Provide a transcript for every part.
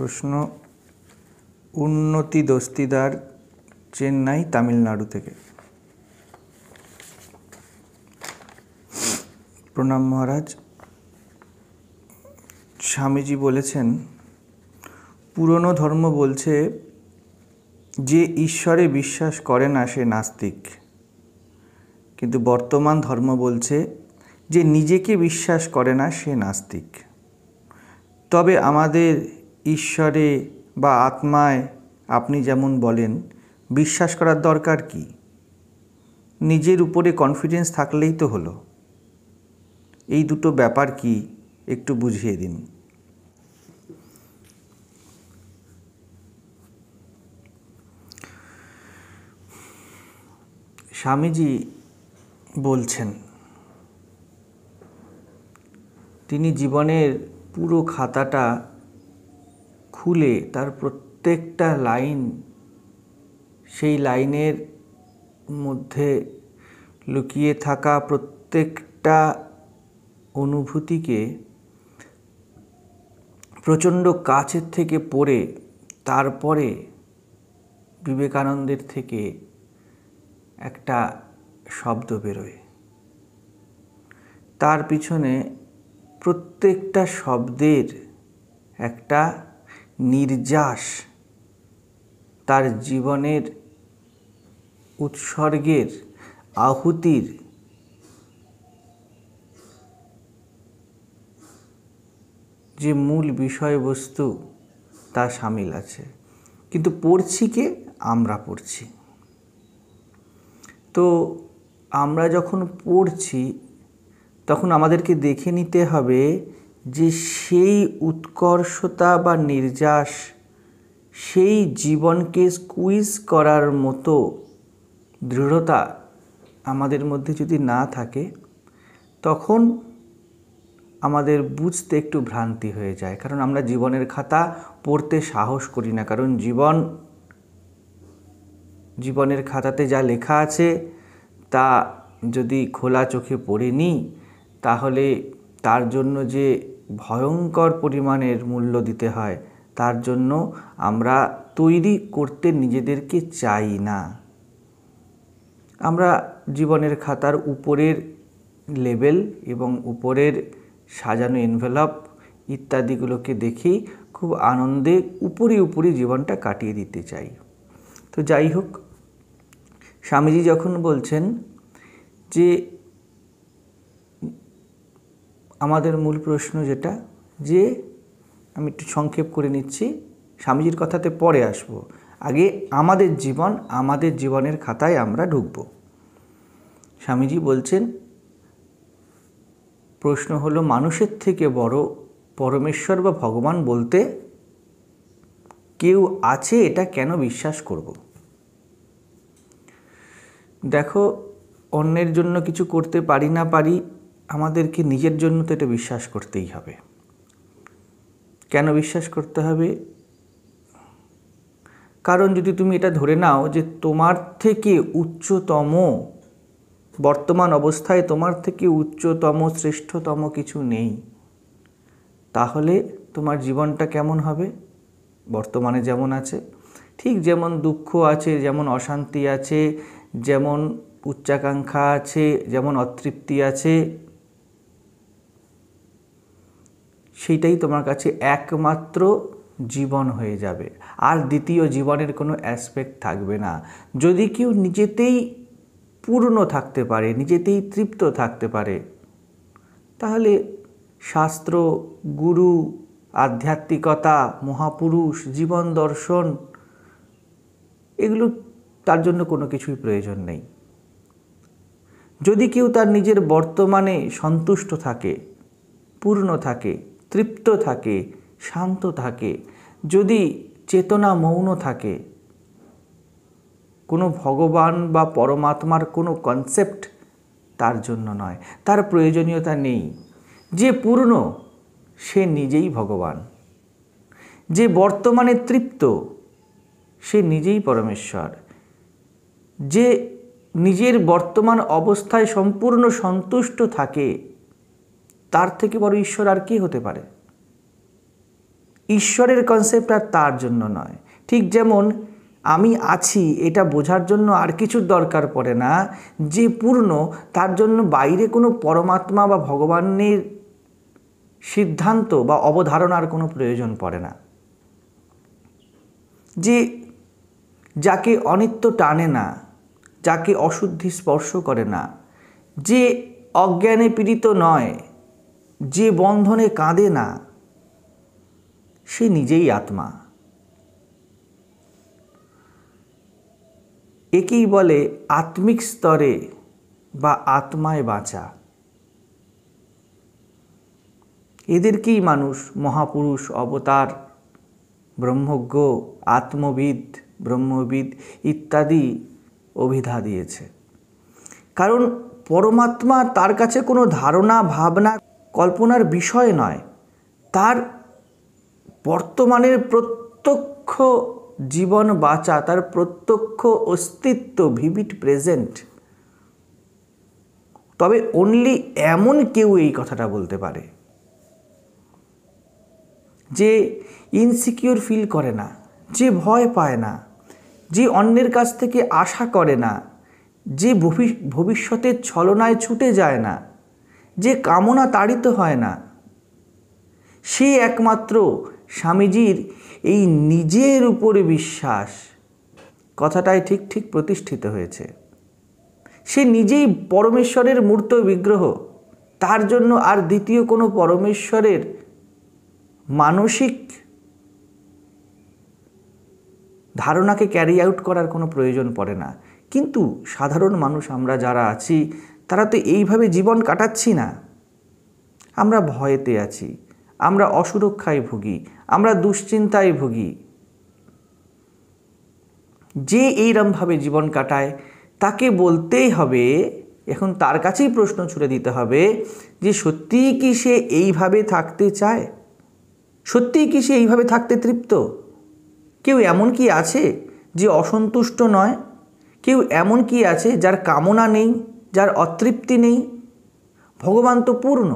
প্রশ্ন উন্নতি দস্তিদার, চেন্নাই, তামিলনাড়ু থেকে। প্রণাম মহারাজ। স্বামীজি বলেছেন, পুরনো ধর্ম বলছে যে ঈশ্বরে বিশ্বাস করে না সে নাস্তিক, কিন্তু বর্তমান ধর্ম বলছে যে নিজেকে বিশ্বাস করে না সে নাস্তিক। তবে আমাদের ঈশ্বরে বা আত্মায় আপনি যেমন বলেন বিশ্বাস করার দরকার কি? নিজের উপরে কনফিডেন্স থাকলেই তো হলো। এই দুটো ব্যাপার কি একটু বুঝিয়ে দিন। স্বামীজি বলছেন, তিনি জীবনের পুরো খাতাটা খুলে তার প্রত্যেকটা লাইন, সেই লাইনের মধ্যে লুকিয়ে থাকা প্রত্যেকটা অনুভূতিকে প্রচণ্ড কাছের থেকে পড়ে তারপরে বিবেকানন্দের থেকে একটা শব্দ বেরোয়। তার পিছনে প্রত্যেকটা শব্দের একটা নির্যাস, তার জীবনের উৎসর্গের, আহুতির যে মূল বিষয়বস্তু তা শামিল আছে। কিন্তু পড়ছি কে? আমরা পড়ছি। তো আমরা যখন পড়ছি তখন আমাদেরকে দেখে নিতে হবে যে সেই উৎকর্ষতা বা নির্যাস, সেই জীবনকে স্কুইজ করার মতো দৃঢ়তা আমাদের মধ্যে যদি না থাকে, তখন আমাদের বুঝতে একটু ভ্রান্তি হয়ে যায়। কারণ আমরা জীবনের খাতা পড়তে সাহস করি না। কারণ জীবনের খাতাতে যা লেখা আছে তা যদি খোলা চোখে পড়ে নিই, তাহলে তার জন্য যে ভয়ঙ্কর পরিমাণের মূল্য দিতে হয়, তার জন্য আমরা তৈরি করতে নিজেদেরকে চাই না। আমরা জীবনের খাতার উপরের লেবেল এবং উপরের সাজানো এনভেলপ ইত্যাদিগুলোকে দেখেই খুব আনন্দে উপরি জীবনটা কাটিয়ে দিতে চাই। তো যাই হোক, স্বামীজি যখন বলছেন যে আমাদের মূল প্রশ্ন যেটা, যে আমি একটু সংক্ষেপ করে নিচ্ছি, স্বামীজির কথাতে পরে আসবো, আগে আমাদের জীবনের খাতায় আমরা ঢুকব। স্বামীজি বলছেন, প্রশ্ন হলো, মানুষের থেকে বড় পরমেশ্বর বা ভগবান বলতে কেউ আছে, এটা কেন বিশ্বাস করব? দেখো, অন্যের জন্য কিছু করতে পারি না পারি, আমাদেরকে নিজের জন্য তো এটা বিশ্বাস করতেই হবে। কেন বিশ্বাস করতে হবে? কারণ যদি তুমি এটা ধরে নাও যে তোমার থেকে উচ্চতম, বর্তমান অবস্থায় তোমার থেকে উচ্চতম শ্রেষ্ঠতম কিছু নেই, তাহলে তোমার জীবনটা কেমন হবে? বর্তমানে যেমন আছে, ঠিক যেমন দুঃখ আছে, যেমন অশান্তি আছে, যেমন উচ্চাকাঙ্ক্ষা আছে, যেমন অতৃপ্তি আছে, সেইটাই তোমার কাছে একমাত্র জীবন হয়ে যাবে। আর দ্বিতীয় জীবনের কোনো অ্যাসপেক্ট থাকবে না। যদি কেউ নিজেতেই পূর্ণ থাকতে পারে, নিজেতেই তৃপ্ত থাকতে পারে, তাহলে শাস্ত্র, গুরু, আধ্যাত্মিকতা, মহাপুরুষ, জীবন দর্শন, এগুলো তার জন্য কোনো কিছুই প্রয়োজন নেই। যদি কেউ তার নিজের বর্তমানে সন্তুষ্ট থাকে, পূর্ণ থাকে, তৃপ্ত থাকে, শান্ত থাকে, যদি চেতনা মৌন থাকে, কোনো ভগবান বা পরমাত্মার কোনো কনসেপ্ট তার জন্য নয়, তার প্রয়োজনীয়তা নেই। যে পূর্ণ সে নিজেই ভগবান, যে বর্তমানে তৃপ্ত সে নিজেই পরমেশ্বর, যে নিজের বর্তমান অবস্থায় সম্পূর্ণ সন্তুষ্ট থাকে, তার থেকে বড় ঈশ্বর আর কি হতে পারে? ঈশ্বরের কনসেপ্ট আর তার জন্য নয়। ঠিক যেমন আমি আছি এটা বোঝার জন্য আর কিছুর দরকার পড়ে না, যে পূর্ণ তার জন্য বাইরে কোনো পরমাত্মা বা ভগবানের সিদ্ধান্ত বা অবধারণার কোনো প্রয়োজন পড়ে না। যে যাকে অনিত্য টানে না, যাকে অশুদ্ধি স্পর্শ করে না, যে অজ্ঞানে পীড়িত নয়, যে বন্ধনে কাঁদে না, সে নিজেই আত্মা। একেই বলে আত্মিক স্তরে বা আত্মায় বাঁচা। এদেরকেই মানুষ মহাপুরুষ, অবতার, ব্রহ্মজ্ঞ, আত্মবিদ, ব্রহ্মবিদ ইত্যাদি অভিধা দিয়েছে। কারণ পরমাত্মা তার কাছে কোনো ধারণা, ভাবনা, কল্পনার বিষয় নয়। তার বর্তমানের প্রত্যক্ষ জীবন বাঁচা, তার প্রত্যক্ষ অস্তিত্ব, ভিভিড প্রেজেন্ট। তবে অনলি এমন কেউ এই কথাটা বলতে পারে যে ইনসিকিউর ফিল করে না, যে ভয় পায় না, যে অন্যের কাছ থেকে আশা করে না, যে ভবিষ্যতের ছলনায় ছুটে যায় না, যে কামনা তাড়িত হয় না, সে একমাত্র স্বামীজির এই নিজের উপরে বিশ্বাস কথাটাই ঠিক ঠিক প্রতিষ্ঠিত হয়েছে। সে নিজেই পরমেশ্বরের মূর্ত বিগ্রহ। তার জন্য আর দ্বিতীয় কোনো পরমেশ্বরের মানসিক ধারণাকে ক্যারি আউট করার কোনো প্রয়োজন পড়ে না। কিন্তু সাধারণ মানুষ আমরা যারা আছি তারা তো এইভাবে জীবন কাটাচ্ছি না। আমরা ভয়েতে আছি, আমরা অসুরক্ষায় ভুগি, আমরা দুশ্চিন্তায় ভুগি। যে এইরমভাবে জীবন কাটায় তাকে বলতেই হবে, এখন তার কাছেই প্রশ্ন ছুড়ে দিতে হবে যে সত্যিই কি সে এইভাবে থাকতে চায়? সত্যিই কি সে এইভাবে থাকতে তৃপ্ত? কেউ এমন কি আছে যে অসন্তুষ্ট নয়? কেউ এমন কি আছে যার কামনা নেই, যার অতৃপ্তি নেই? ভগবান তো পূর্ণ।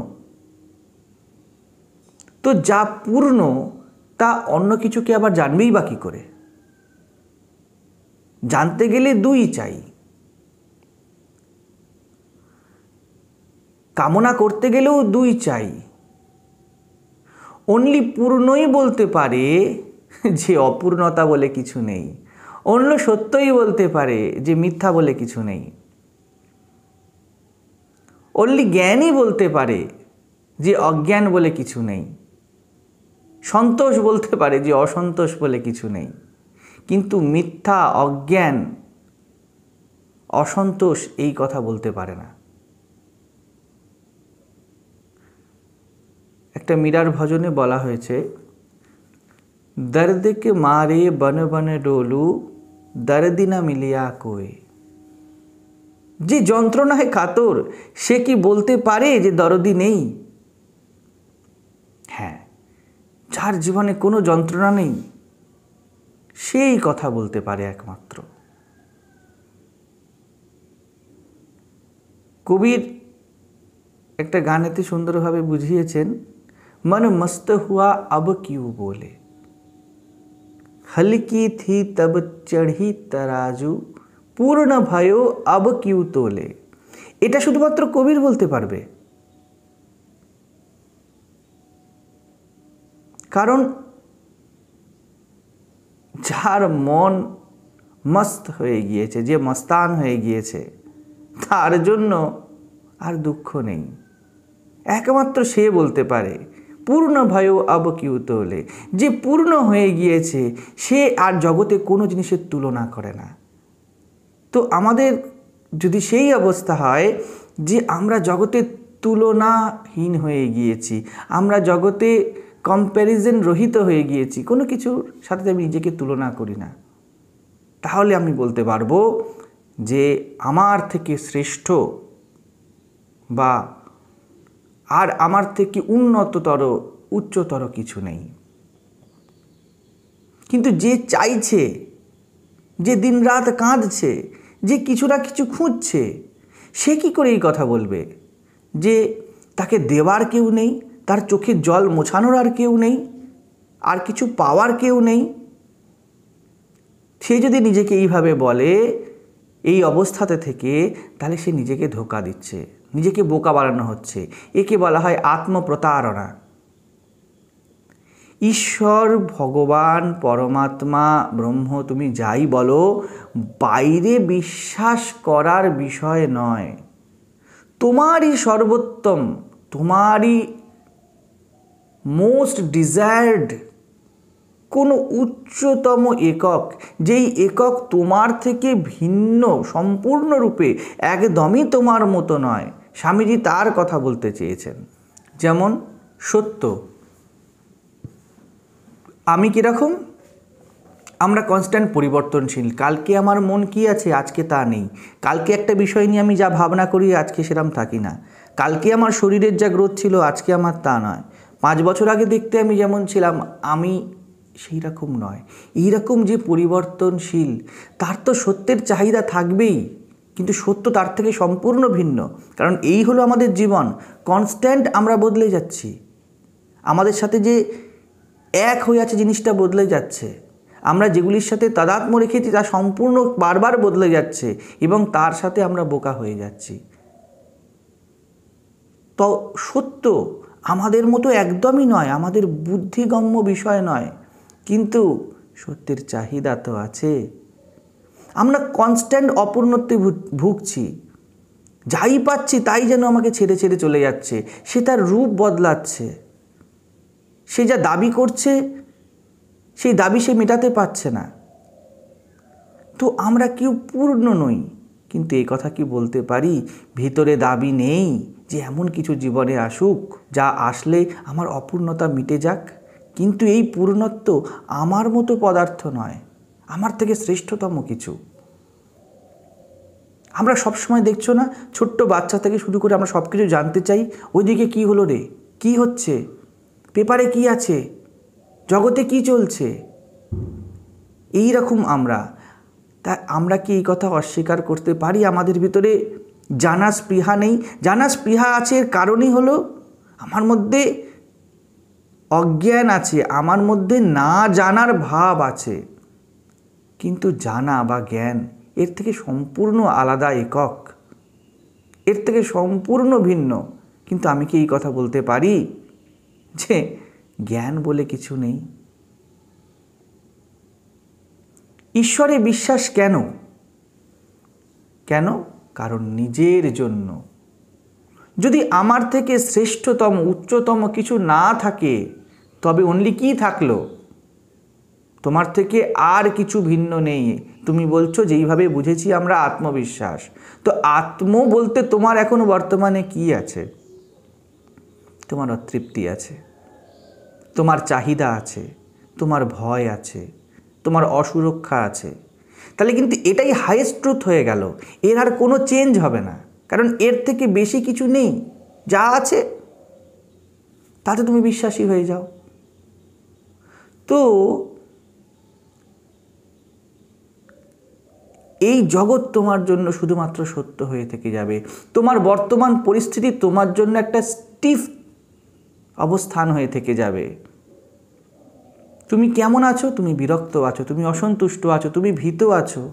তো যা পূর্ণ তা অন্য কিছুকে আবার জানবেই বা কী করে? জানতে গেলে দুই চাই, কামনা করতে গেলেও দুই চাই। অনলি পূর্ণই বলতে পারে যে অপূর্ণতা বলে কিছু নেই। অন্য সত্যই বলতে পারে যে মিথ্যা বলে কিছু নেই। অনলি জ্ঞানই বলতে পারে যে অজ্ঞান বলে কিছু নেই। সন্তোষ বলতে পারে যে অসন্তোষ বলে কিছু নেই। কিন্তু মিথ্যা, অজ্ঞান, অসন্তোষ এই কথা বলতে পারে না। একটা মীরার ভজনে বলা হয়েছে, দর্দ কে মারে বন বন ডোলু, দর্দি না মিলিয়া কোয়ে। যে যন্ত্রণায় কাতর সে কি বলতে পারে যে দরদি নেই? হ্যাঁ, যার জীবনে কোনো যন্ত্রণা নেই সেই কথা বলতে পারে একমাত্র। কবির একটা গানেতে সুন্দরভাবে বুঝিয়েছেন, मन मस्त हुआ अब क्यों बोले, हल्की थी तब चढ़ी तराजू, पूर्ण भयो अब क्यों तोले। এটা শুধুমাত্র কবির বলতে পারবে। কারণ যার মন মস্ত হয়ে গিয়েছে, যে মস্তান হয়ে গিয়েছে, তার জন্য আর দুঃখ নেই। একমাত্র সে বলতে পারে পূর্ণ ভয় আব কিউ তোলে। যে পূর্ণ হয়ে গিয়েছে সে আর জগতে কোনো জিনিসের তুলনা করে না। তো আমাদের যদি সেই অবস্থা হয় যে আমরা জগতে তুলনাহীন হয়ে গিয়েছি, আমরা জগতে কম্প্যারিজন রহিত হয়ে গিয়েছি, কোনো কিছুর সাথে আমি নিজেকে তুলনা করি না, তাহলে আমি বলতে পারবো যে আমার থেকে শ্রেষ্ঠ বা আর আমার থেকে উন্নততর, উচ্চতর কিছু নেই। কিন্তু যে চাইছে, যে দিনরাত কাঁদছে, যে কিছু না কিছু খুঁজছে, সে কি করে এই কথা বলবে যে তাকে দেওয়ার কেউ নেই, তার চোখের জল মোছানোর আর কেউ নেই, আর কিছু পাওয়ার কেউ নেই, সে যদি নিজেকে এইভাবে বলে এই অবস্থাতে থেকে, তাহলে সে নিজেকে ধোঁকা দিচ্ছে, নিজেকে বোকা বানানো হচ্ছে। একে বলা হয় আত্মপ্রতারণা। ঈশ্বর, ভগবান, পরমাত্মা, ব্রহ্ম, তুমি যাই বলো, বাইরে বিশ্বাস করার বিষয় নয়। তোমারই সর্বোত্তম, তোমারই মোস্ট ডিজায়ার্ড কোনো উচ্চতম একক, যেই একক তোমার থেকে ভিন্ন সম্পূর্ণরূপে, একদমই তোমার মতো নয়, স্বামীজি তার কথা বলতে চেয়েছেন। যেমন সত্য, আমি কীরকম, আমরা কনস্ট্যান্ট পরিবর্তনশীল। কালকে আমার মন কি আছে, আজকে তা নেই। কালকে একটা বিষয় নিয়ে আমি যা ভাবনা করি, আজকে সেরকম থাকি না। কালকে আমার শরীরের যা গ্রোথ ছিল, আজকে আমার তা নয়। 5 বছর আগে দেখতে আমি যেমন ছিলাম, আমি সেই রকম নয়। এইরকম যে পরিবর্তনশীল, তার তো সত্যের চাহিদা থাকবেই, কিন্তু সত্য তার থেকে সম্পূর্ণ ভিন্ন। কারণ এই হলো আমাদের জীবন, কনস্ট্যান্ট আমরা বদলে যাচ্ছি। আমাদের সাথে যে এক হয়ে আছে জিনিসটা বদলে যাচ্ছে, আমরা যেগুলির সাথে তাদাত্ম্য রেখেছি তা সম্পূর্ণ বারবার বদলে যাচ্ছে, এবং তার সাথে আমরা বোকা হয়ে যাচ্ছি। তো সত্য আমাদের মতো একদমই নয়, আমাদের বুদ্ধিগম্য বিষয় নয়, কিন্তু সত্যের চাহিদা তো আছে। আমরা কনস্ট্যান্ট অপূর্ণত্বে ভুগছি, যাই পাচ্ছি তাই যেন আমাকে ছেড়ে ছেড়ে চলে যাচ্ছে, সে তার রূপ বদলাচ্ছে, সে যা দাবি করছে সেই দাবি সে মেটাতে পারছে না। তো আমরা কেউ পূর্ণ নই, কিন্তু এই কথা কি বলতে পারি ভিতরে দাবি নেই যে এমন কিছু জীবনে আসুক যা আসলে আমার অপূর্ণতা মিটে যাক? কিন্তু এই পূর্ণত্ব আমার মতো পদার্থ নয়, আমার থেকে শ্রেষ্ঠতম কিছু। আমরা সবসময় দেখছো না, ছোট্ট বাচ্চা থেকে শুরু করে আমরা সব কিছু জানতে চাই, ওইদিকে কি হলো রে, কি হচ্ছে, পেপারে কি আছে, জগতে কি চলছে, এই রকম আমরা। তাই আমরা কি এই কথা অস্বীকার করতে পারি আমাদের ভিতরে জানা স্পৃহা নেই? জানা স্পৃহা আছে, এর কারণই হলো আমার মধ্যে অজ্ঞান আছে, আমার মধ্যে না জানার ভাব আছে। কিন্তু জানা বা জ্ঞান এর থেকে সম্পূর্ণ আলাদা একক, এর থেকে সম্পূর্ণ ভিন্ন। কিন্তু আমি কি এই কথা বলতে পারি যে জ্ঞান বলে কিছু নেই? ঈশ্বরে বিশ্বাস কেন? কেন? কারণ নিজের জন্য। যদি আমার থেকে শ্রেষ্ঠতম উচ্চতম কিছু না থাকে, তবে অনলি কি থাকলো? তোমার থেকে আর কিছু ভিন্ন নেই। তুমি বলছো যেইভাবে বুঝেছি আমরা আত্মবিশ্বাস, তো আত্ম বলতে তোমার এখন বর্তমানে কি আছে? তোমার অতৃপ্তি আছে, তোমার চাহিদা আছে, তোমার ভয় আছে, তোমার অসুরক্ষা আছে। তাহলে কিন্তু এটাই হাইয়েস্ট ট্রুথ হয়ে গেল, এর আর কোনো চেঞ্জ হবে না, কারণ এর থেকে বেশি কিছু নেই। যা আছে তাতে তুমি বিশ্বাসী হয়ে যাও। তো এই জগৎ তোমার জন্য শুধুমাত্র সত্য হয়ে থেকে যাবে। তোমার বর্তমান পরিস্থিতি তোমার জন্য একটা স্টিফ অবস্থান হয়ে থেকে যাবে। তুমি কেমন আছো? তুমি বিরক্ত আছো, তুমি অসন্তুষ্ট আছো, তুমি ভীত আছো,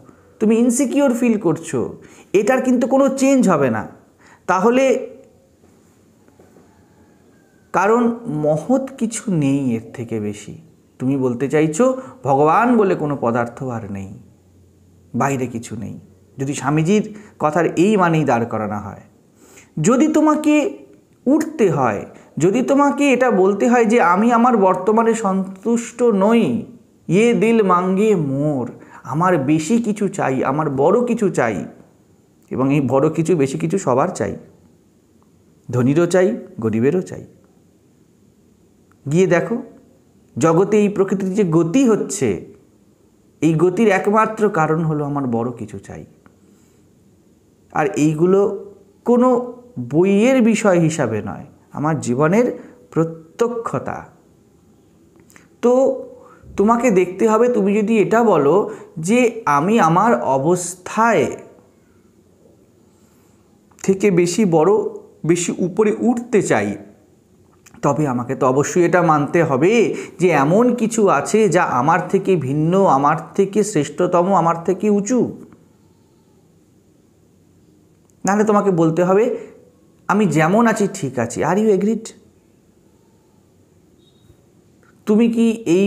তুমি ইনসিকিওর ফিল করছো, এটার কিন্তু কোনো চেঞ্জ হবে না। তাহলে কারণ মহৎ কিছু নেই এর থেকে বেশি। তুমি বলতে চাইছো ভগবান বলে কোনো পদার্থ আর নেই, বাইরে কিছু নেই। যদি স্বামীজির কথার এই মানেই দাঁড় করানো হয়, যদি তোমাকে উঠতে হয়, যদি তোমাকে এটা বলতে হয় যে আমি আমার বর্তমানে সন্তুষ্ট নই, ইয়ে দিল মাঙ্গে মোর, আমার বেশি কিছু চাই, আমার বড় কিছু চাই, এবং এই বড় কিছু বেশি কিছু সবার চাই, ধনীরও চাই, গরিবেরও চাই। গিয়ে দেখো জগতে এই প্রকৃতির যে গতি হচ্ছে, এই গতির একমাত্র কারণ হলো আমার বড় কিছু চাই। আর এইগুলো কোনো বইয়ের বিষয় হিসাবে নয়, আমার জীবনের প্রত্যক্ষতা। তো তোমাকে দেখতে হবে, তুমি যদি এটা বলো যে আমি আমার অবস্থায় থেকে বেশি বড়, বেশি উপরে উঠতে চাই, তবে আমাকে তো অবশ্যই এটা মানতে হবে যে এমন কিছু আছে যা আমার থেকে ভিন্ন, আমার থেকে শ্রেষ্ঠতম, আমার থেকে উঁচু। নাহলে তোমাকে বলতে হবে আমি যেমন আছি ঠিক আছি। Are you agreed? তুমি কি এই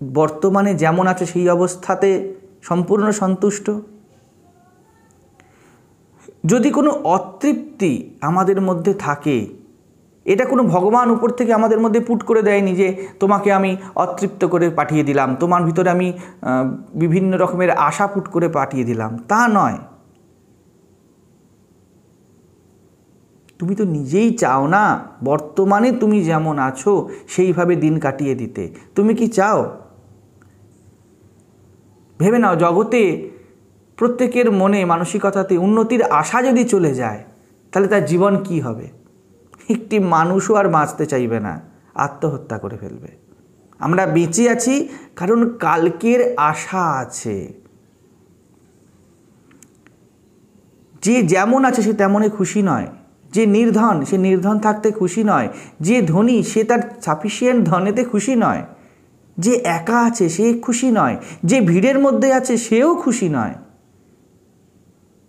বর্তমানে যেমন আছো সেই অবস্থাতে সম্পূর্ণ সন্তুষ্ট? যদি কোনো অতৃপ্তি আমাদের মধ্যে থাকে, এটা কোনো ভগবান উপর থেকে আমাদের মধ্যে পুট করে দেয়নি যে তোমাকে আমি অতৃপ্ত করে পাঠিয়ে দিলাম, তোমার ভিতরে আমি বিভিন্ন রকমের আশা পুট করে পাঠিয়ে দিলাম, তা নয়। তুমি তো নিজেই চাও না বর্তমানে তুমি যেমন আছো সেইভাবে দিন কাটিয়ে দিতে। তুমি কি চাও? ভেবে নাও, জগতে প্রত্যেকের মনে মানসিকতাতে উন্নতির আশা যদি চলে যায়, তাহলে তার জীবন কি হবে? একটি মানুষও আর বাঁচতে চাইবে না, আত্মহত্যা করে ফেলবে। আমরা বেঁচে আছি কারণ কালকের আশা আছে। যে যেমন আছে সে তেমনই খুশি নয়, যে নির্ধন সে নির্ধন থাকতে খুশি নয়, যে ধনী সে তার সাফিসিয়েন্ট ধনেতে খুশি নয়, যে একা আছে সে খুশি নয়, যে ভিড়ের মধ্যে আছে সেও খুশি নয়,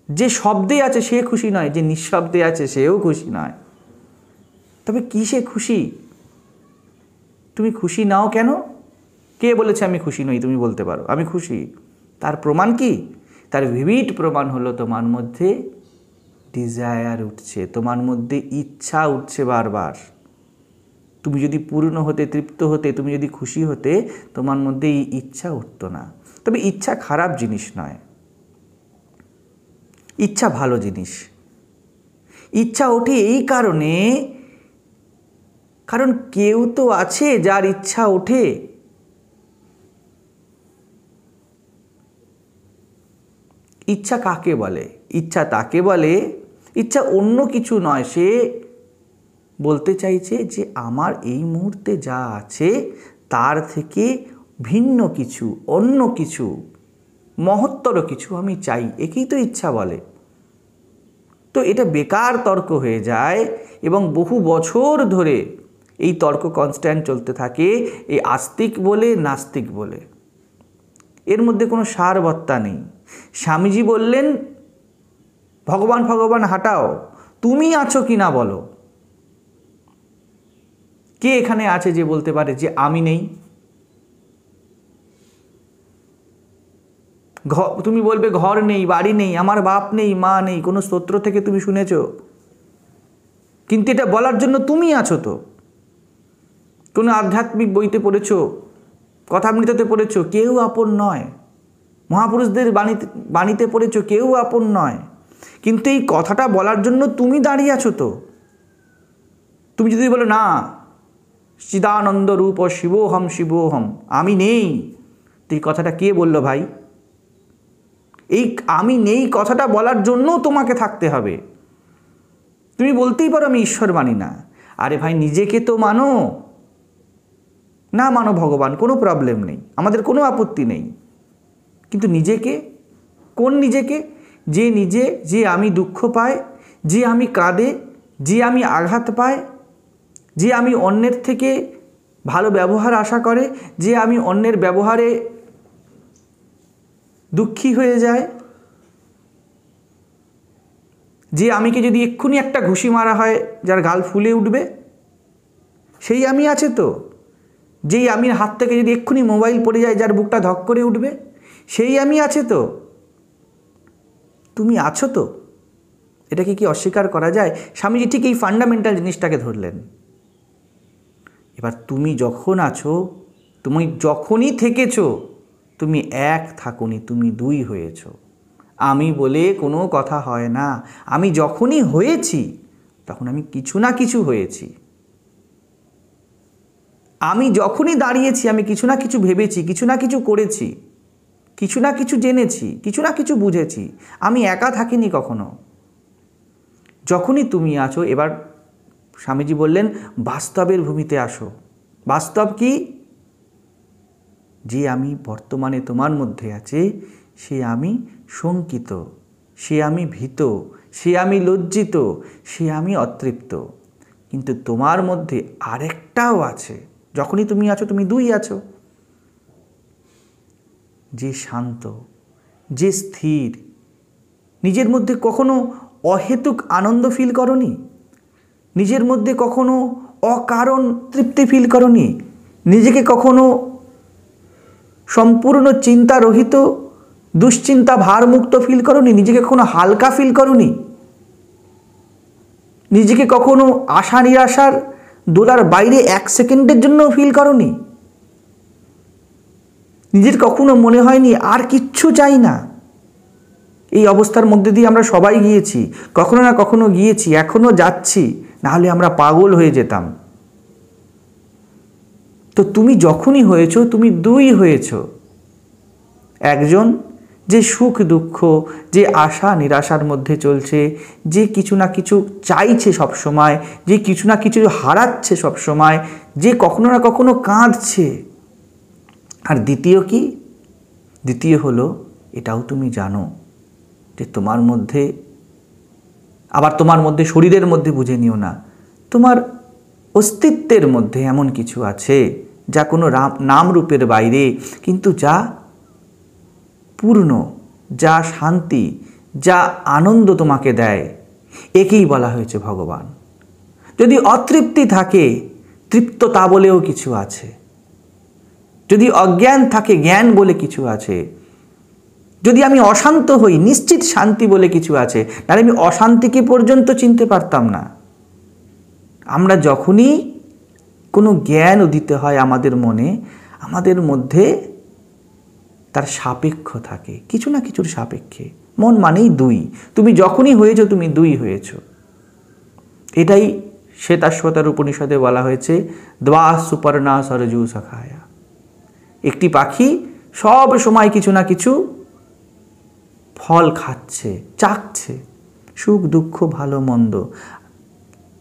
যে শব্দে আছে সে খুশি নয়, যে নিঃশব্দে আছে সেও খুশি নয়। তবে কিসে খুশি? তুমি খুশি নাও কেন? কে বলেছে আমি খুশি নই? তুমি বলতে পারো আমি খুশি। তার প্রমাণ কি? তার ভিভিড প্রমাণ হলো তোমার মধ্যে ডিজায়ার উঠছে, তোমার মধ্যে ইচ্ছা উঠছে বারবার। তুমি যদি পূর্ণ হতে, তৃপ্ত হতে, তুমি যদি খুশি হতে, তোমার মধ্যে এই ইচ্ছা উঠতো না। তবে ইচ্ছা খারাপ জিনিস নয়, ইচ্ছা ভালো জিনিস। ইচ্ছা ওঠে এই কারণে, কারণ কেউ তো আছে যার ইচ্ছা ওঠে। ইচ্ছা কাকে বলে? ইচ্ছা তাকে বলে, ইচ্ছা অন্য কিছু নয়, সে বলতে চাইছে যে আমার এই মুহূর্তে যা আছে তার থেকে ভিন্ন কিছু, অন্য কিছু, মহত্তর কিছু আমি চাই। একেই তো ইচ্ছা বলে। তো এটা বেকার তর্ক হয়ে যায় এবং বহু বছর ধরে এই তর্ক কনস্ট্যান্ট চলতে থাকে, এই আস্তিক বলে নাস্তিক বলে। এর মধ্যে কোনো সারবত্তা নেই। স্বামীজি বললেন ভগবান ভগবান হাঁটাও, তুমি আছো কি না বলো? কে এখানে আছে যে বলতে পারে যে আমি নেই? তুমি বলবে ঘর নেই, বাড়ি নেই, আমার বাপ নেই, মা নেই, কোনো স্তোত্র থেকে তুমি শুনেছ? কিন্তু এটা বলার জন্য তুমি আছো তো। কোনো আধ্যাত্মিক বইতে পড়েছ, কথামৃততে পড়েছ, কেউ আপন নয়। মহাপুরুষদের বাণীতে পড়েছ, কেউ আপন নয়। কিন্তু এই কথাটা বলার জন্য তুমি দাঁড়িয়ে আছো তো। তুমি যদি বলো না চিদানন্দ রূপ শিবোহম শিবোহম, আমি নেই, তো এই কথাটা কে বললো ভাই? এই আমি নেই কথাটা বলার জন্য তোমাকে থাকতে হবে। তুমি বলতেই পারো আমি ঈশ্বর মানি না। আরে ভাই, নিজেকে তো মানো। না মানো ভগবান, কোনো প্রবলেম নেই, আমাদের কোনো আপত্তি নেই। কিন্তু নিজেকে, কোন নিজেকে? যে নিজে, যে আমি দুঃখ পায়, যে আমি কাঁদে, যে আমি আঘাত পায়, যে আমি অন্যের থেকে ভালো ব্যবহার আশা করে, যে আমি অন্যের ব্যবহারে দুঃখী হয়ে যায়, যে আমিকে যদি এক্ষুনি একটা ঘুষি মারা হয় যার গাল ফুলে উঠবে, সেই আমি আছে তো। যেই আমির হাত থেকে যদি এক্ষুনি মোবাইল পড়ে যায় যার বুকটা ধক করে উঠবে, সেই আমি আছে তো। তুমি আছো তো। এটাকে কি অস্বীকার করা যায়? স্বামীজি ঠিক এই ফান্ডামেন্টাল জিনিসটাকে ধরলেন। এবার তুমি যখন আছো, তুমি যখনই থেকেছো, তুমি এক থাকুনি, তুমি দুই হয়েছো। আমি বলে কোনো কথা হয় না। আমি যখনই হয়েছি তখন আমি কিছু না কিছু হয়েছি। আমি যখনই দাঁড়িয়েছি আমি কিছু না কিছু ভেবেছি, কিছু না কিছু করেছি, কিছু না কিছু জেনেছি, কিছু না কিছু বুঝেছি। আমি একা থাকিনি কখনো। যখনই তুমি আছো, এবার স্বামীজি বললেন বাস্তবের ভূমিতে আসো। বাস্তব কি? যে আমি বর্তমানে তোমার মধ্যে আছে, সে আমি শঙ্কিত, সে আমি ভীত, সে আমি লজ্জিত, সে আমি অতৃপ্ত। কিন্তু তোমার মধ্যে আরেকটাও আছে। যখনই তুমি আছো তুমি দুই আছো। যে শান্ত, যে স্থির, নিজের মধ্যে কখনো অহেতুক আনন্দ ফিল করনি, নিজের মধ্যে কখনো অকারণ তৃপ্তি ফিল করনি, নিজেকে কখনো সম্পূর্ণ চিন্তারহিত দুশ্চিন্তা ভারমুক্ত ফিল করনি, নিজেকে কখনো হালকা ফিল করনি, নিজেকে কখনো আশা নিরাশার দোলার বাইরে 1 সেকেন্ডের জন্য ফিল করনি, নিজের কখনো মনে হয়নি আর কিচ্ছু চাই না। এই অবস্থার মধ্যে দিয়ে আমরা সবাই গিয়েছি, কখনো না কখনো গিয়েছি, এখনো যাচ্ছি, নাহলে আমরা পাগল হয়ে যেতাম। তো তুমি যখনই হয়েছো তুমি দুই হয়েছো। একজন যে সুখ দুঃখ, যে আশা নিরাশার মধ্যে চলছে, যে কিছু না কিছু চাইছে সব সময়, যে কিছু না কিছু হারাচ্ছে সব সময়, যে কখনো না কখনো কাঁদছে। আর দ্বিতীয় কি? দ্বিতীয় হলো, এটাও তুমি জানো যে তোমার মধ্যে, আবার তোমার মধ্যে শরীরের মধ্যে বুঝে নিও না, তোমার অস্তিত্বের মধ্যে এমন কিছু আছে যা কোনো নাম রূপের বাইরে, কিন্তু যা পূর্ণ, যা শান্তি, যা আনন্দ তোমাকে দেয়। একেই বলা হয়েছে ভগবান। যদি অতৃপ্তি থাকে, তৃপ্ততা বলেও কিছু আছে। যদি অজ্ঞান থাকে, জ্ঞান বলে কিছু আছে। যদি আমি অশান্ত হই, নিশ্চিত শান্তি বলে কিছু আছে। তাহলে আমি অশান্তিকে পর্যন্ত চিনতে পারতাম না। আমরা যখনই কোনো জ্ঞান উদিত হয় আমাদের মনে, আমাদের মধ্যে তার সাপেক্ষ থাকে, কিছু না কিছুর সাপেক্ষে। মন মানেই দুই। তুমি যখনই হয়েছো তুমি দুই হয়েছো। এটাই শ্বেতাশ্বতার উপনিষদে বলা হয়েছে, দ্বা সুপর্ণা সরজু সখায়া। একটি পাখি সব সময় কিছু না কিছু ফল খাচ্ছে, চাখছে, সুখ দুঃখ ভালো মন্দ।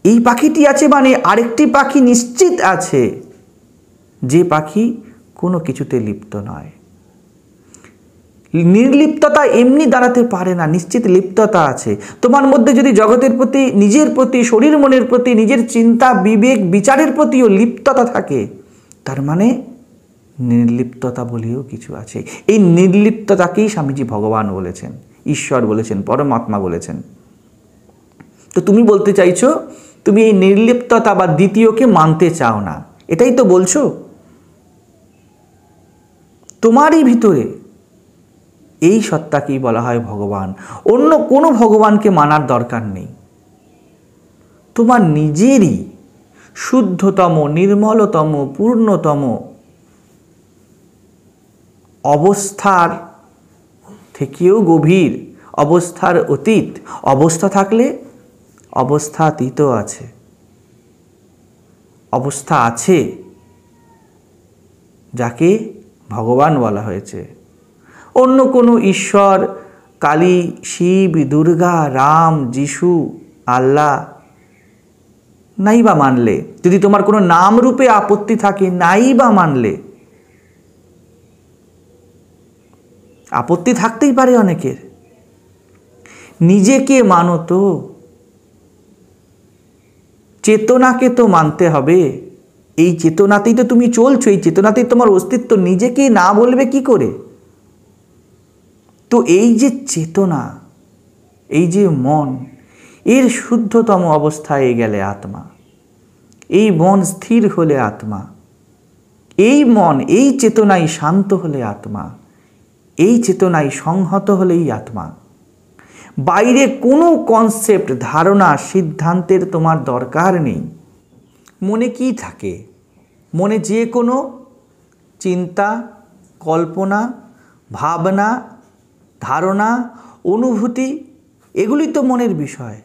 এই পাখিটি আছে মানে আরেকটি পাখি নিশ্চিত আছে, যে পাখি কোনো কিছুতে লিপ্ত নয়। নির্লিপ্ততা এমনি দাঁড়াতে পারে না, নিশ্চিত লিপ্ততা আছে। তোমার মধ্যে যদি জগতের প্রতি, নিজের প্রতি, শরীর মনের প্রতি, নিজের চিন্তা বিবেক বিচারের প্রতিও লিপ্ততা থাকে, তার মানে নির্লিপ্ততা বলেও কিছু আছে। এই নির্লিপ্ততাকেই স্বামীজি ভগবান বলেছেন, ঈশ্বর বলেছেন, পরমাত্মা বলেছেন। তো তুমি বলতে চাইছো তুমি এই নির্লিপ্ততা বা দ্বিতীয়কে মানতে চাও না, এটাই তো বলছো। তোমারই ভিতরে এই সত্তাকেই বলা হয় ভগবান। অন্য কোনো ভগবানকে মানার দরকার নেই। তোমার নিজেরই শুদ্ধতম, নির্মলতম, পূর্ণতম অবস্থার থেকেও গভীর, অবস্থার অতীত অবস্থা থাকলে অবস্থাতীত আছে, অবস্থা আছে, যাকে ভগবান বলা হয়েছে। অন্য কোনো ঈশ্বর, কালী, শিব, দুর্গা, রাম, যিশু, আল্লাহ নাই বা মানলে, যদি তোমার কোনো নাম রূপে আপত্তি থাকে, নাই বা মানলে, আপত্তি থাকতেই পারে অনেকের, নিজেকে মানো তো, চেতনাকে তো মানতে হবে। এই চেতনাতেই তো তুমি চলছো, এই চেতনাতেই তোমার অস্তিত্ব। নিজেকে না বলবে কি করে? তো এই যে চেতনা, এই যে মন, এর শুদ্ধতম অবস্থায় গেলে আত্মা, এই মন স্থির হলে আত্মা, এই মন এই চেতনায় শান্ত হলে আত্মা, এই চেতনায় সংহত হলেই আত্মা। বাইরে কোনো কনসেপ্ট, ধারণা, সিদ্ধান্তের তোমার দরকার নেই। মনে কি থাকে? মনে যে কোনো চিন্তা, কল্পনা, ভাবনা, ধারণা, অনুভূতি, এগুলি তো মনের বিষয়।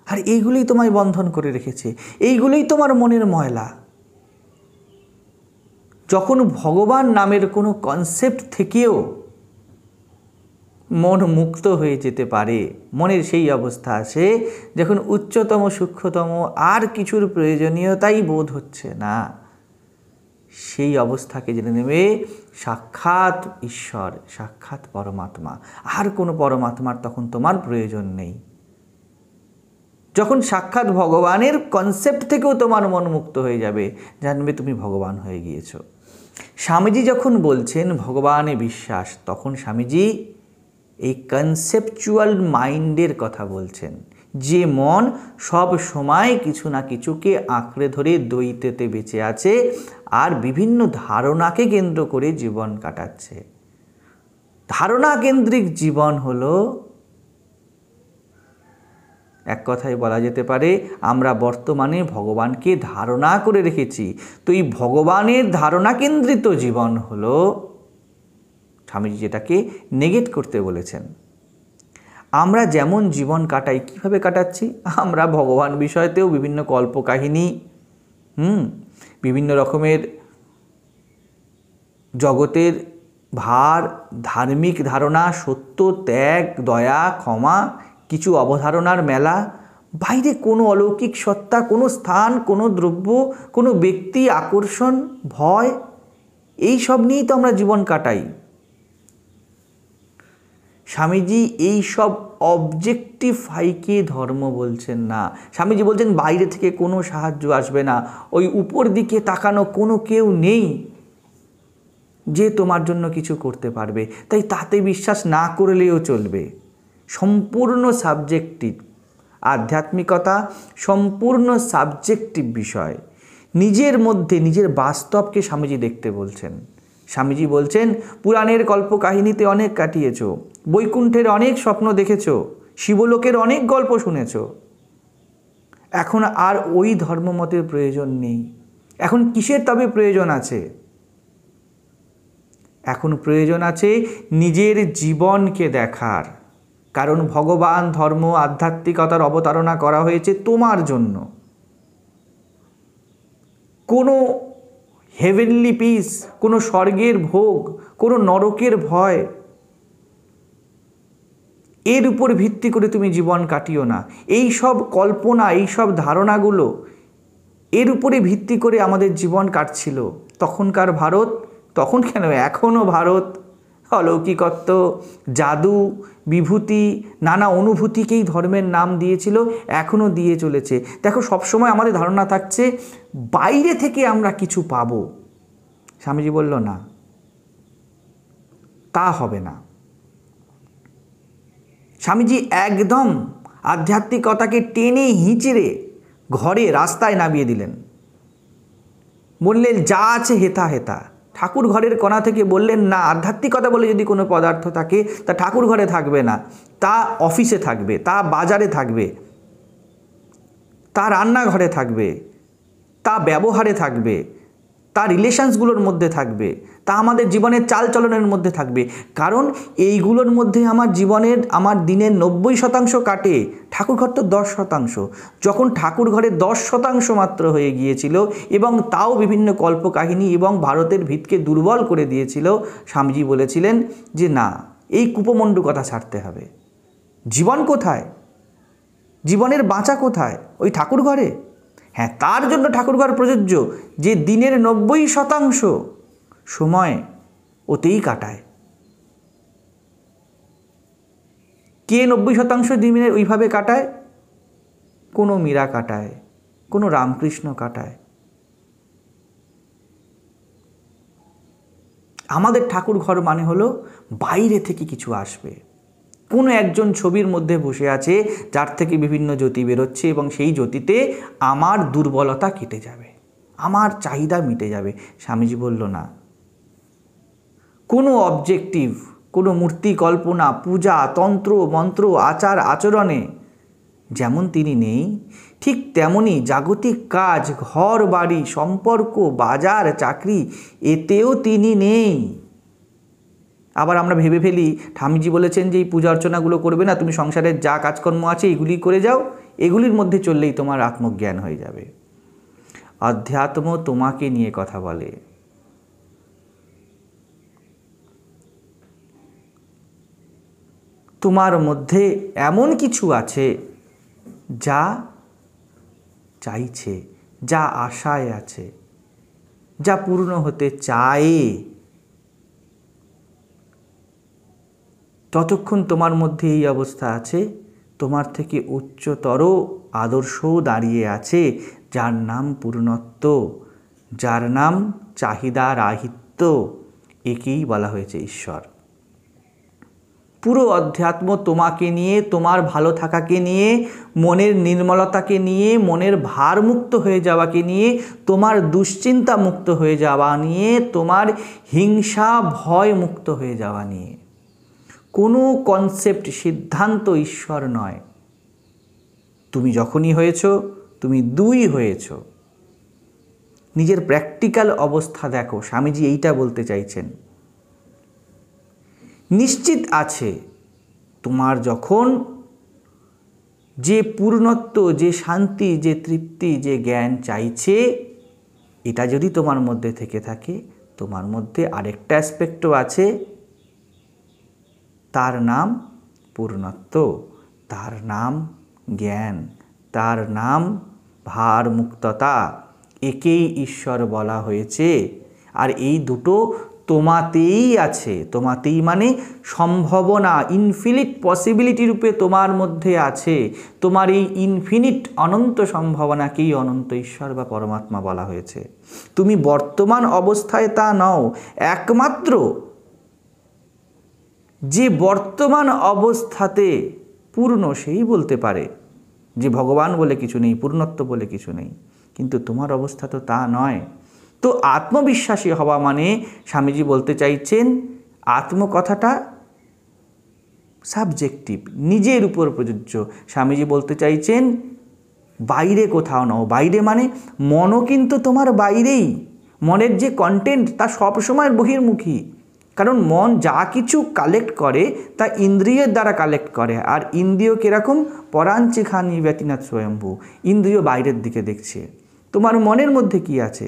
আর এইগুলোই তোমায় বন্ধন করে রেখেছে, এইগুলোই তোমার মনের ময়লা। যখন ভগবান নামের কোনো কনসেপ্ট থেকেও মন মুক্ত হয়ে যেতে পারে, মনের সেই অবস্থা আসে যখন উচ্চতম সূক্ষ্মতম আর কিছুর প্রয়োজনীয়তাই বোধ হচ্ছে না, সেই অবস্থাকে জেনে নেবে সাক্ষাৎ ঈশ্বর, সাক্ষাৎ পরমাত্মা। আর কোনো পরমাত্মার তখন তোমার প্রয়োজন নেই। যখন সাক্ষাৎ ভগবানের কনসেপ্ট থেকেও তোমার মন মুক্ত হয়ে যাবে, জানবে তুমি ভগবান হয়ে গিয়েছো। স্বামীজি যখন বলছেন ভগবানে বিশ্বাস, তখন স্বামীজি এই কনসেপচুয়াল মাইন্ডের কথা বলছেন, যে মন সব সময় কিছু না কিছুকে আঁকড়ে ধরে দ্বৈতেতে বেঁচে আছে আর বিভিন্ন ধারণাকে কেন্দ্র করে জীবন কাটাচ্ছে। ধারণা কেন্দ্রিক জীবন হলো, এক কথায় বলা যেতে পারে, আমরা বর্তমানে ভগবানকে ধারণা করে রেখেছি। তো এই ভগবানের ধারণা কেন্দ্রিত জীবন হলো স্বামীজি যেটাকে নেগেট করতে বলেছেন। আমরা যেমন জীবন কাটাই, কিভাবে কাটাচ্ছি? আমরা ভগবান বিষয়তেও বিভিন্ন কল্পকাহিনী, বিভিন্ন রকমের জগতের ভার, ধার্মিক ধারণা, সত্য, ত্যাগ, দয়া, ক্ষমা, কিছু অবধারণার মেলা, বাইরে কোনো অলৌকিক সত্তা, কোনো স্থান, কোনো দ্রব্য, কোনো ব্যক্তি, আকর্ষণ, ভয়, এই সব নিয়েই তো আমরা জীবন কাটাই। স্বামীজি এই সব অবজেক্টিফাইকে ধর্ম বলছেন না। স্বামীজি বলছেন বাইরে থেকে কোনো সাহায্য আসবে না, ওই উপর দিকে তাকানো কোনো কেউ নেই যে তোমার জন্য কিছু করতে পারবে, তাই তাতে বিশ্বাস না করলেও চলবে। সম্পূর্ণ সাবজেক্টিভ আধ্যাত্মিকতা, সম্পূর্ণ সাবজেক্টিভ বিষয়। নিজের মধ্যে নিজের বাস্তবকে স্বামীজি দেখতে বলছেন। স্বামীজি বলছেন পুরাণের কল্পকাহিনীতে অনেক কাটিয়েছ, বৈকুণ্ঠের অনেক স্বপ্ন দেখেছ, শিবলোকের অনেক গল্প শুনেছ, এখন আর ওই ধর্মমতের প্রয়োজন নেই। এখন কিসের তবে প্রয়োজন আছে? এখন প্রয়োজন আছে নিজের জীবনকে দেখার, কারণ ভগবান, ধর্ম, আধ্যাত্মিকতার অবতারণা করা হয়েছে তোমার জন্য। কোনো হেভেনলি পিস, কোনো স্বর্গের ভোগ, কোনো নরকের ভয়, এর উপর ভিত্তি করে তুমি জীবন কাটিও না। এই সব কল্পনা, এই সব ধারণাগুলো, এর উপরে ভিত্তি করে আমাদের জীবন কাটছিল তখনকার ভারত। তখন কেন, এখনও ভারত অলৌকিকত্ব, জাদু, বিভূতি, নানা অনুভূতিকেই ধর্মের নাম দিয়েছিল, এখনও দিয়ে চলেছে। দেখো, সবসময় আমাদের ধারণা থাকছে বাইরে থেকে আমরা কিছু পাবো। স্বামীজি বলল না, তা হবে না। স্বামীজি একদম আধ্যাত্মিকতাকে টেনে হিঁচড়ে ঘরে, রাস্তায় নামিয়ে দিলেন। বললেন যা আছে হেথা হেথা। ঠাকুর ঘরের কোণা থেকে বললেন না, আধ্যাত্মিকতা বলে যদি কোনো পদার্থ থাকে তা ঠাকুর ঘরে থাকবে না, তা অফিসে থাকবে, তা বাজারে থাকবে, তা রান্নাঘরে থাকবে, তা ব্যবহারে থাকবে, তা রিলেশনসগুলোর মধ্যে থাকবে, তা আমাদের জীবনের চালচলনের মধ্যে থাকবে। কারণ এইগুলোর মধ্যে আমার দিনের 90% কাটে, ঠাকুরঘর তো 10%। যখন ঠাকুর ঘরে 10% মাত্র হয়ে গিয়েছিল এবং তাও বিভিন্ন কল্পকাহিনী এবং ভারতের ভিতকে দুর্বল করে দিয়েছিল, স্বামীজি বলেছিলেন যে না, এই কুপমণ্ডু কথা ছাড়তে হবে। জীবন কোথায়? জীবনের বাঁচা কোথায়? ওই ঠাকুর ঘরে? হ্যাঁ, তার জন্য ঠাকুরঘর প্রযোজ্য, যে দিনের 90% সময় ওতেই কাটায়। কে 90% দিনের ওইভাবে কাটায়? কোনো মীরা কাটায়, কোনো রামকৃষ্ণ কাটায়। আমাদের ঠাকুর ঘর মানে হলো বাইরে থেকে কিছু আসবে, কোনো একজন ছবির মধ্যে বসে আছে যার থেকে বিভিন্ন জ্যোতি বেরোচ্ছে এবং সেই জ্যোতিতে আমার দুর্বলতা কেটে যাবে, আমার চাহিদা মিটে যাবে। স্বামীজি বলল না, কোনো অবজেক্টিভ, কোনো মূর্তি কল্পনা, পূজা, তন্ত্র মন্ত্র, আচার আচরণে যেমন তিনি নেই, ঠিক তেমনি জাগতিক কাজ, ঘর বাড়ি, সম্পর্ক, বাজার, চাকরি, এতেও তিনি নেই। আবার আমরা ভেবে ফেলি, স্বামীজি বলেছেন যে এই পূজা অর্চনাগুলো করবে না, তুমি সংসারের যা কাজকর্ম আছে এগুলি করে যাও, এগুলির মধ্যে চললেই তোমার আত্মজ্ঞান হয়ে যাবে। অধ্যাত্ম তোমাকে নিয়ে কথা বলে। তোমার মধ্যে এমন কিছু আছে যা চাইছে, যা আশায় আছে, যা পূর্ণ হতে চায়। ততক্ষণ তোমার মধ্যে এই অবস্থা আছে, তোমার থেকে উচ্চতর আদর্শও দাঁড়িয়ে আছে, যার নাম পূর্ণত্ব, যার নাম চাহিদা রাহিত্য। একেই বলা হয়েছে ঈশ্বর। পুরো অধ্যাত্ম তোমাকে নিয়ে, তোমার ভালো থাকাকে নিয়ে, মনের নির্মলতাকে নিয়ে, মনের ভার মুক্ত হয়ে যাওয়াকে নিয়ে, তোমার দুশ্চিন্তা মুক্ত হয়ে যাওয়া নিয়ে, তোমার হিংসা ভয় মুক্ত হয়ে যাওয়া নিয়ে। কোনো কনসেপ্ট, সিদ্ধান্ত ঈশ্বর নয়। তুমি যখনই হয়েছ, তুমি দুই হয়েছ। নিজের প্র্যাকটিক্যাল অবস্থা দেখো। স্বামীজি এইটা বলতে চাইছেন। নিশ্চিত আছে তোমার যখন যে পূর্ণত্ব, যে শান্তি, যে তৃপ্তি, যে জ্ঞান চাইছে, এটা যদি তোমার মধ্যে থেকে থাকে, তোমার মধ্যে আরেকটা অ্যাসপেক্টও আছে, তার নাম পূর্ণত্ব, তার নাম জ্ঞান, তার নাম ভার মুক্ততা। একেই ঈশ্বর বলা হয়েছে। আর এই দুটো তোমাতেই আছে। তোমাতেই মানে সম্ভাবনা, ইনফিনিট পসিবিলিটি রূপে তোমার মধ্যে আছে। তোমার এই ইনফিনিট অনন্ত সম্ভাবনাকেই অনন্ত ঈশ্বর বা পরমাত্মা বলা হয়েছে। তুমি বর্তমান অবস্থায় তা নও। একমাত্র যে বর্তমান অবস্থাতে পূর্ণ, সেই বলতে পারে যে ভগবান বলে কিছু নেই, পূর্ণত্ব বলে কিছু নেই। কিন্তু তোমার অবস্থা তো তা নয়। তো আত্মবিশ্বাসী হওয়া মানে স্বামীজি বলতে চাইছেন, আত্ম কথাটা সাবজেক্টিভ, নিজের উপর প্রযোজ্য। স্বামীজি বলতে চাইছেন বাইরে কোথাও নও। বাইরে মানে মনও কিন্তু তোমার বাইরেই। মনের যে কন্টেন্ট তা সবসময় বহির্মুখী। কারণ মন যা কিছু কালেক্ট করে তা ইন্দ্রিয়ের দ্বারা কালেক্ট করে। আর ইন্দ্রিয় কীরকম? পরাঞ্চি খানি ব্যতিনাথ স্বয়ম্ভু। ইন্দ্রিয় বাইরের দিকে দেখছে। তোমার মনের মধ্যে কি আছে?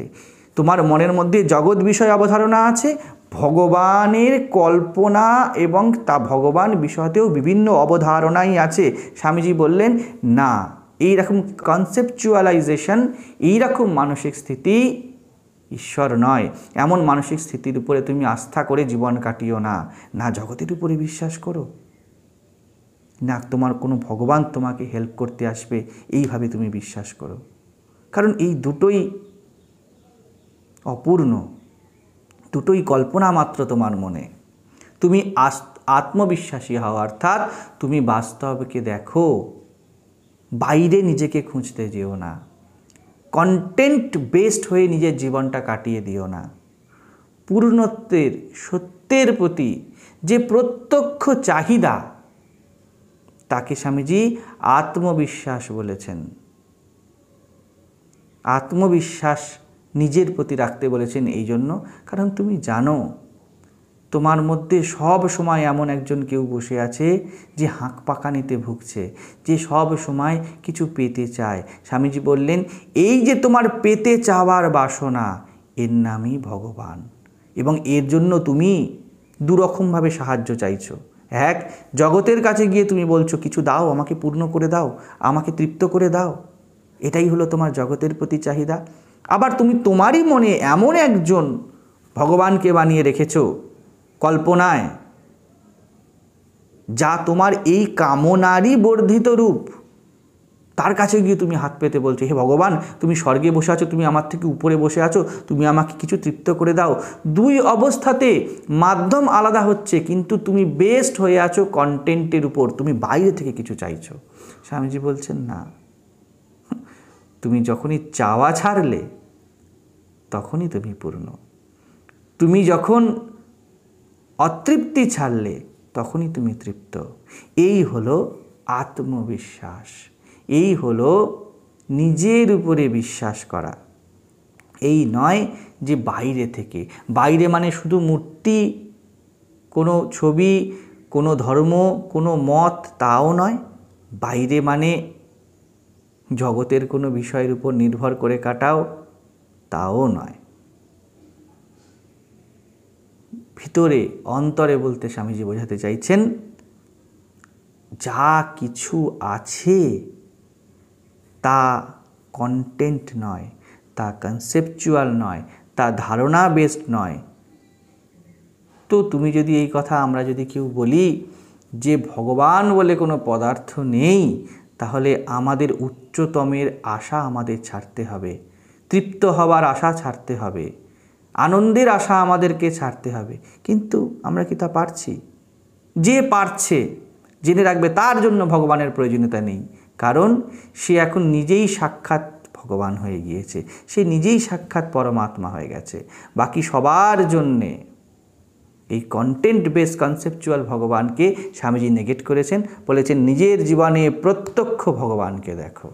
তোমার মনের মধ্যে জগৎ বিষয় অবধারণা আছে, ভগবানের কল্পনা এবং তা ভগবান বিষয়তেও বিভিন্ন অবধারণাই আছে। স্বামীজি বললেন না, এইরকম কনসেপচুয়ালাইজেশন, এইরকম মানসিক স্থিতি ঈশ্বর নয়। এমন মানসিক স্থিতির উপরে তুমি আস্থা করে জীবন কাটিও না। না জগতের উপরে বিশ্বাস করো, না তোমার কোনো ভগবান তোমাকে হেল্প করতে আসবে, এইভাবে তুমি বিশ্বাস করো। কারণ এই দুটোই অপূর্ণ, দুটোই কল্পনা মাত্র তোমার মনে। তুমি আত্মবিশ্বাসী হও, অর্থাৎ তুমি বাস্তবকে দেখো, বাইরে নিজেকে খুঁজতে যেও না। কন্টেন্ট বেসড হয়ে নিজের জীবনটা কাটিয়ে দিও না। পূর্ণত্বের, সত্যের প্রতি যে প্রত্যক্ষ চাহিদা, তাকে স্বামীজি আত্মবিশ্বাস বলেছেন। আত্মবিশ্বাস নিজের প্রতি রাখতে বলেছেন এই জন্য, কারণ তুমি জানো তোমার মধ্যে সব সময় এমন একজন কেউ বসে আছে যে হাঁক পাকানিতে ভুগছে, যে সব সময় কিছু পেতে চায়। স্বামীজি বললেন এই যে তোমার পেতে চাওয়ার বাসনা, এর নামই ভগবান। এবং এর জন্য তুমি দুরকমভাবে সাহায্য চাইছো। এক, জগতের কাছে গিয়ে তুমি বলছো কিছু দাও, আমাকে পূর্ণ করে দাও, আমাকে তৃপ্ত করে দাও। এটাই হলো তোমার জগতের প্রতি চাহিদা। আবার তুমি তোমারই মনে এমন একজন ভগবানকে বানিয়ে রেখেছো কল্পনায়, যা তোমার এই কামনারই বর্ধিত রূপ। তার কাছে গিয়ে তুমি হাত পেতে বলছো, হে ভগবান, তুমি স্বর্গে বসে আছো, তুমি আমার থেকে উপরে বসে আছো, তুমি আমাকে কিছু তৃপ্ত করে দাও। দুই অবস্থাতে মাধ্যম আলাদা হচ্ছে, কিন্তু তুমি বেস্ট হয়ে আছো কন্টেন্টের উপর, তুমি বাইরে থেকে কিছু চাইছো। স্বামীজি বলছেন না, তুমি যখনই চাওয়া ছাড়লে তখনই তুমি পূর্ণ। তুমি যখন অতৃপ্তি ছাড়লে তখনই তুমি তৃপ্ত। এই হলো আত্মবিশ্বাস, এই হলো নিজের উপরে বিশ্বাস করা। এই নয় যে বাইরে থেকে। বাইরে মানে শুধু মূর্তি, কোনো ছবি, কোনো ধর্ম, কোনো মত, তাও নয়। বাইরে মানে জগতের কোনো বিষয়ের উপর নির্ভর করে কাটাও, তাও নয়। ভিতরে, অন্তরে বলতে স্বামীজি বোঝাতে চাইছেন, যা কিছু আছে তা কন্টেন্ট নয়, তা কনসেপচুয়াল নয়, তা ধারণা বেসড নয়। তো তুমি যদি এই কথা আমরা যদি কেউ বলি যে ভগবান বলে কোনো পদার্থ নেই, তাহলে আমাদের উচ্চতমের আশা আমাদের ছাড়তে হবে, তৃপ্ত হবার আশা ছাড়তে হবে, আনন্দের আশা আমাদেরকে ছাড়তে হবে। কিন্তু আমরা কি তা পারছি? যে পারছে জেনে রাখবে তার জন্য ভগবানের প্রয়োজনীয়তা নেই, কারণ সে এখন নিজেই সাক্ষাৎ ভগবান হয়ে গিয়েছে, সে নিজেই সাক্ষাৎ পরমাত্মা হয়ে গেছে। বাকি সবার জন্যে এই কন্টেন্ট বেস কনসেপচুয়াল ভগবানকে স্বামীজি নেগেট করেছেন, বলেছেন নিজের জীবনে প্রত্যক্ষ ভগবানকে দেখো।